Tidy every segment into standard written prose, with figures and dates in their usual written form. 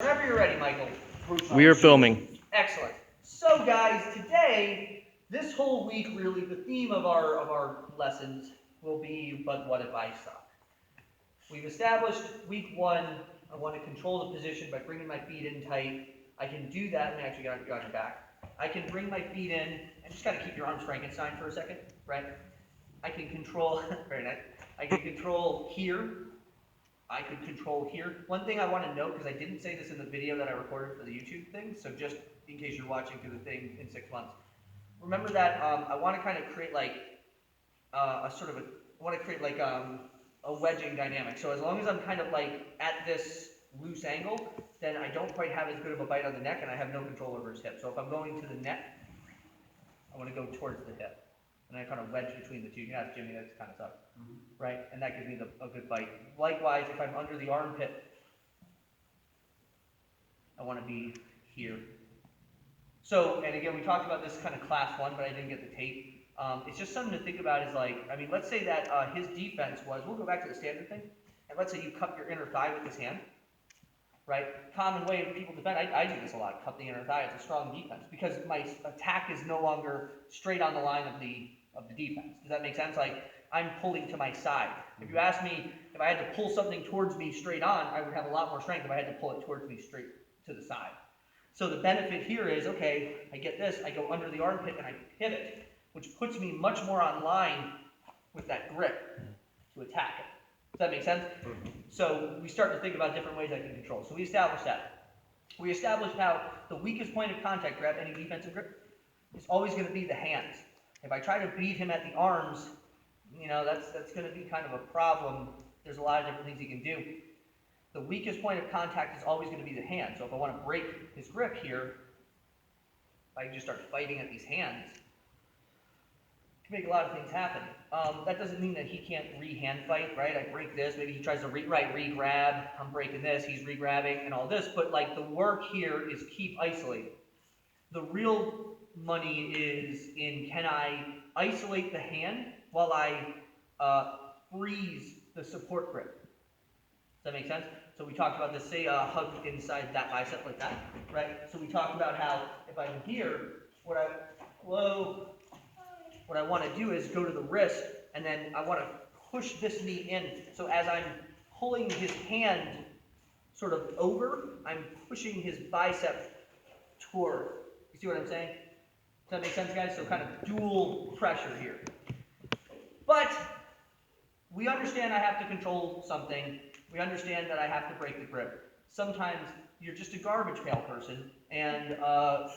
Whenever you're ready, Michael. We are filming. Excellent. So guys, today, this whole week really, the theme of our lessons will be, but what if I suck? We've established week one, I want to control the position by bringing my feet in tight. I can do that, and actually got your back. I can bring my feet in, and just kind of keep your arms Frankenstein for a second, right? I can control, very nice. I can control here. I could control here. One thing I want to note, because I didn't say this in the video that I recorded for the YouTube thing, so just in case you're watching through the thing in 6 months, remember that I want to kind of create like a sort of a, I want to create like a wedging dynamic. So as long as I'm kind of like at this loose angle, then I don't quite have as good of a bite on the neck, and I have no control over his hip. So if I'm going to the neck, I want to go towards the hip. And I kind of wedge between the two. You can ask Jimmy, that's kind of tough, right? And that gives me a good bite. Likewise, if I'm under the armpit, I want to be here. So, and again, we talked about this kind of class one, but I didn't get the tape. It's just something to think about is like, I mean, let's say that his defense was, we'll go back to the standard thing, and let's say you cup your inner thigh with this hand, right? Common way people defend, I do this a lot, cup the inner thigh, it's a strong defense, because my attack is no longer straight on the line of the defense. Does that make sense? Like, I'm pulling to my side. If you ask me, if I had to pull something towards me straight on, I would have a lot more strength if I had to pull it towards me straight to the side. So the benefit here is, okay, I get this, I go under the armpit and I pivot, which puts me much more on line with that grip to attack it. Does that make sense? So we start to think about different ways I can control. So we established that. We established how the weakest point of contact, grab any defensive grip, is always going to be the hands. If I try to beat him at the arms, you know, that's going to be kind of a problem. There's a lot of different things he can do. The weakest point of contact is always going to be the hand. So if I want to break his grip here, if I just start fighting at these hands, it can make a lot of things happen. That doesn't mean that he can't re-hand fight, right? I break this, maybe he tries to re-grab, I'm breaking this, he's re-grabbing and all this, but like the work here is keep isolating. The real money is in, can I isolate the hand while I freeze the support grip? Does that make sense? So we talked about this, say hug inside that bicep like that, right? So we talked about how if I'm here, what I want to do is go to the wrist, and then I want to push this knee in. So as I'm pulling his hand sort of over, I'm pushing his bicep toward. You see what I'm saying? Does that make sense, guys? So kind of dual pressure here. But we understand I have to control something. We understand that I have to break the grip. Sometimes you're just a garbage pail person, and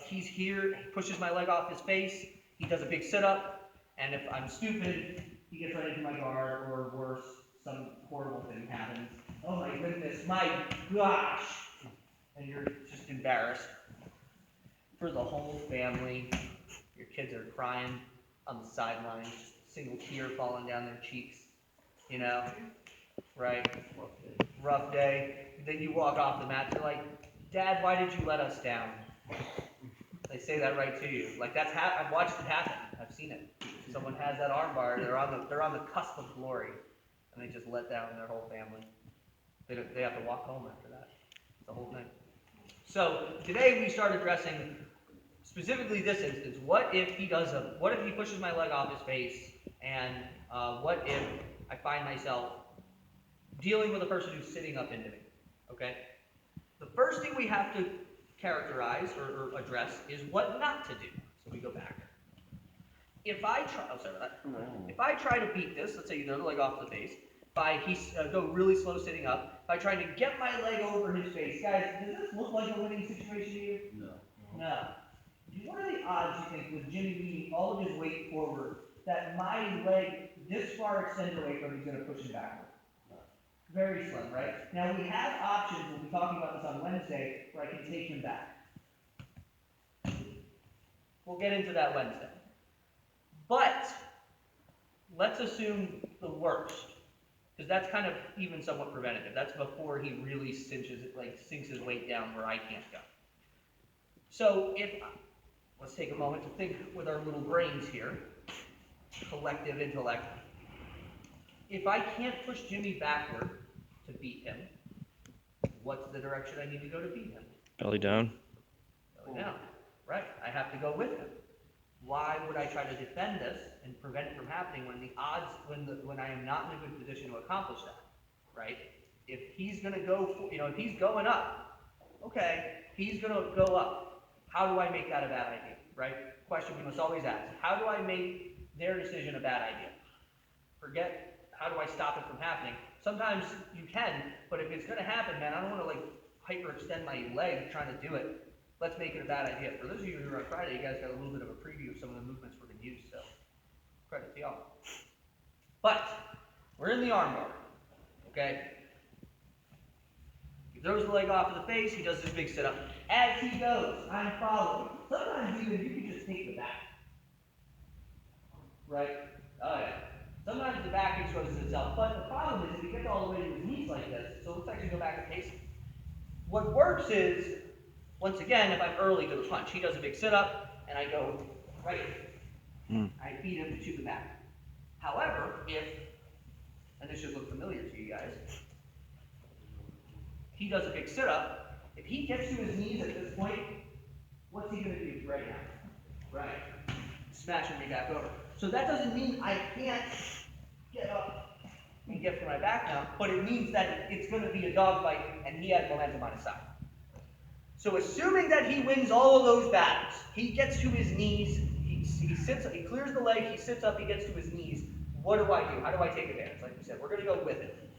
he's here, he pushes my leg off his face, he does a big sit-up, and if I'm stupid, he gets right into my guard, or worse, some horrible thing happens. Oh my goodness, my gosh! And you're just embarrassed. For the whole family, your kids are crying on the sidelines, just a single tear falling down their cheeks, you know, right? Rough day. Then you walk off the mat, they're like, Dad, why did you let us down? They say that right to you. Like that's I've watched it happen. I've seen it. Someone has that armbar, they're on the cusp of glory, and they just let down their whole family. They have to walk home after that. The whole thing. So today we start addressing specifically this instance. What if he pushes my leg off his face, and what if I find myself dealing with a person who's sitting up into me? Okay? The first thing we have to characterize or address is what not to do. So we go back. If I try to beat this, let's say you throw the leg off the face, go really slow sitting up, if I try to get my leg over his face, guys, does this look like a winning situation to you? No. What are the odds, you think, with Jimmy leaning all of his weight forward, that my leg this far extended away from him is going to push him backward? Very slim, right? Now we have options, we'll be talking about this on Wednesday, where I can take him back. We'll get into that Wednesday. But let's assume the worst, because that's kind of even somewhat preventative. That's before he really sinks his weight down where I can't go. So let's take a moment to think with our little brains here, collective intellect. If I can't push Jimmy backward to beat him, what's the direction I need to go to beat him? Belly down. Belly down, right? I have to go with him. Why would I try to defend this and prevent it from happening when the odds, when I am not in a good position to accomplish that, right? If he's gonna go, if he's going up, okay, he's gonna go up. How do I make that a bad idea, right? Question we must always ask. How do I make their decision a bad idea? Forget, how do I stop it from happening? Sometimes you can, but if it's gonna happen, man, I don't wanna like hyperextend my leg trying to do it. Let's make it a bad idea. For those of you who are on Friday, you guys got a little bit of a preview of some of the movements we're gonna use, so credit to y'all. But, we're in the armbar, okay? He throws the leg off to the face, he does this big sit-up. As he goes, I'm following. Sometimes even you can just take the back. Right? Oh yeah. Sometimes the back exposes itself, but the problem is if he gets all the way to his knees like this, so let's actually go back and pace. What works is, once again, if I'm early to the punch, he does a big sit-up, and I go right. I feed him to the back. However, if, and this should look familiar to you guys, he does a big sit-up, if he gets to his knees at this point, what's he going to do right now? Right. Smashing me back over. So that doesn't mean I can't get up and get to my back now, but it means that it's going to be a dogfight, and he has momentum on his side. So assuming that he wins all of those battles, he gets to his knees, he sits up, he clears the leg, he sits up, he gets to his knees. What do I do? How do I take advantage? Like we said, we're going to go with it.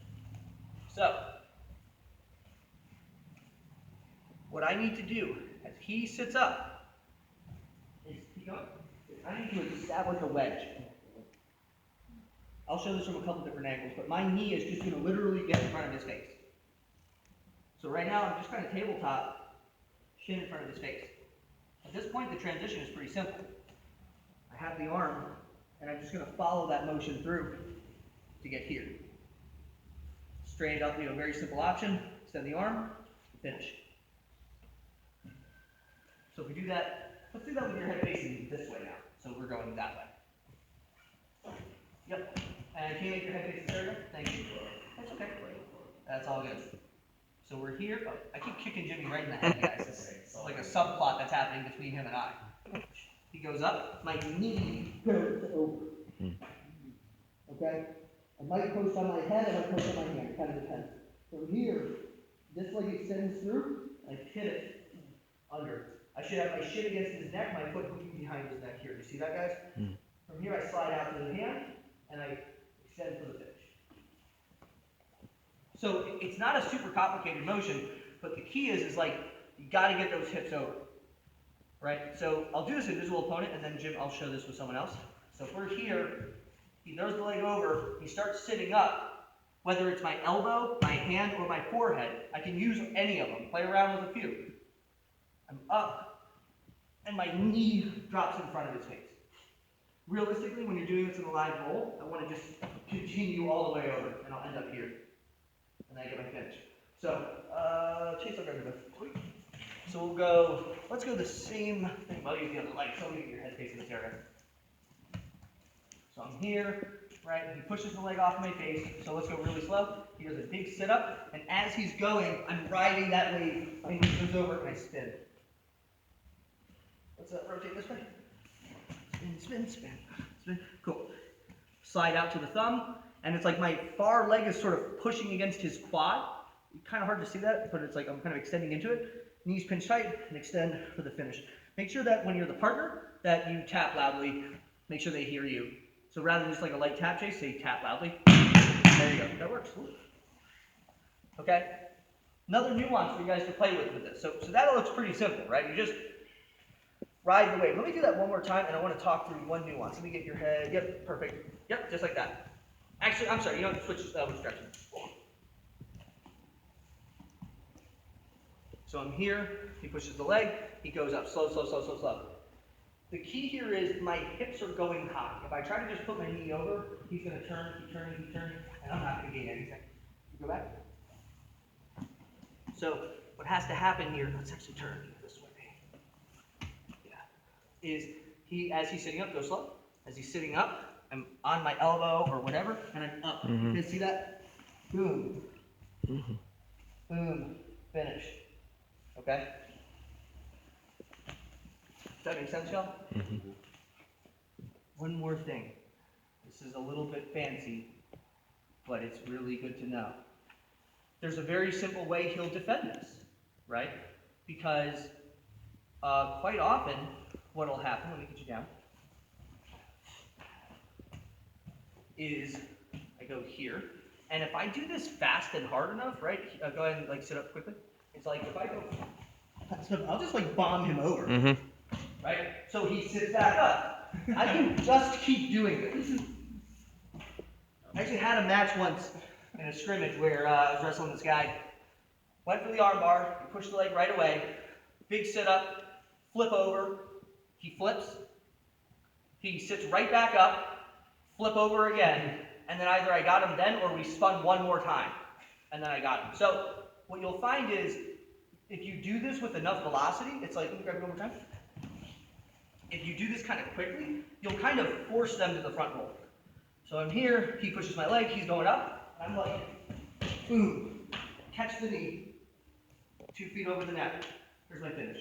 So, what I need to do as he sits up is I need to establish a wedge. I'll show this from a couple different angles, but my knee is just going to literally get in front of his face. So right now I'm just kind of tabletop, shin in front of his face. At this point the transition is pretty simple. I have the arm, and I'm just going to follow that motion through to get here. Straight up, very simple option. Extend the arm, finish. So if we do that, let's do that with your head facing this way now. So we're going that way. Yep. And can you make your head face this area? Thank you. That's okay. That's all good. So we're here. Oh, I keep kicking Jimmy right in the head, guys. It's like a subplot that's happening between him and I. He goes up. My knee goes over. Okay? I might post on my head, I might post on my hand. It kind of depends. From here, this leg extends through. I hit it under. I should have my shin against his neck, my foot hooking behind his neck here. Do you see that, guys? From here, I slide out to the hand, and I extend for the finish. So it's not a super complicated motion, but the key is like, you got to get those hips over, right? So I'll do this invisible opponent, and then Jim, I'll show this with someone else. So if we're here, he throws the leg over, he starts sitting up, whether it's my elbow, my hand, or my forehead. I can use any of them, play around with a few. I'm up, and my knee drops in front of his face. Realistically, when you're doing this in a live roll, I want to just continue all the way over, and I'll end up here. And then I get my finish. So, Chase, I'll grab your book. So we'll go, let's go the same thing. Well, you feel the light, so you get your head facing this area. So I'm here, right? He pushes the leg off my face, so let's go really slow. He does a big sit-up, and as he's going, I'm riding that wave, and he goes over, and I spin. Let's rotate this way. Spin, spin, spin, spin. Cool. Slide out to the thumb, and it's like my far leg is sort of pushing against his quad. Kind of hard to see that, but it's like I'm kind of extending into it. Knees pinch tight, and extend for the finish. Make sure that when you're the partner, that you tap loudly. Make sure they hear you. So rather than just like a light tap chase, say tap loudly. There you go. That works. Okay? Another nuance for you guys to play with this. So that looks pretty simple, right? You just ride the wave. Let me do that one more time, and I want to talk through one nuance. Let me get your head. Yep, perfect. Yep, just like that. Actually, I'm sorry. You know what? Switch direction. So I'm here. He pushes the leg. He goes up. Slow, slow, slow, slow, slow. The key here is my hips are going high. If I try to just put my knee over, he's going to turn, keep turning, and I'm not going to gain anything. You go back. So what has to happen here, let's actually turn this way. Yeah. Is as he's sitting up, go slow. As he's sitting up, I'm on my elbow or whatever, and I'm up. You guys see that? Boom. Boom. finish. Okay? Does that make sense, y'all? One more thing. This is a little bit fancy, but it's really good to know. There's a very simple way he'll defend this, right? Because quite often, what will happen, let me get you down, is I go here, and if I do this fast and hard enough, right? Go ahead and like sit up quickly. It's like if I go, I'll just like bomb him over, right? So he sits back up. I can just keep doing this. I actually had a match once in a scrimmage where I was wrestling this guy. Went for the armbar, he pushed the leg right away, big sit up, flip over, he flips, he sits right back up, flip over again, and then either I got him then or we spun one more time, and then I got him. So what you'll find is if you do this with enough velocity, it's like, let me grab it one more time. If you do this kind of quickly, you'll kind of force them to the front roll. So I'm here, he pushes my leg, he's going up, I'm like, boom, catch the knee, 2 feet over the net. Here's my finish.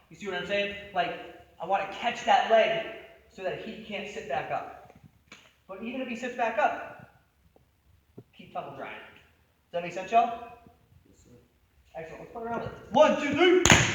You see what I'm saying? Like, I want to catch that leg so that he can't sit back up. But even if he sits back up, keep tumble drying. Does that make sense, y'all? Yes, sir. Excellent. Let's put it around it. 1, 2, 3.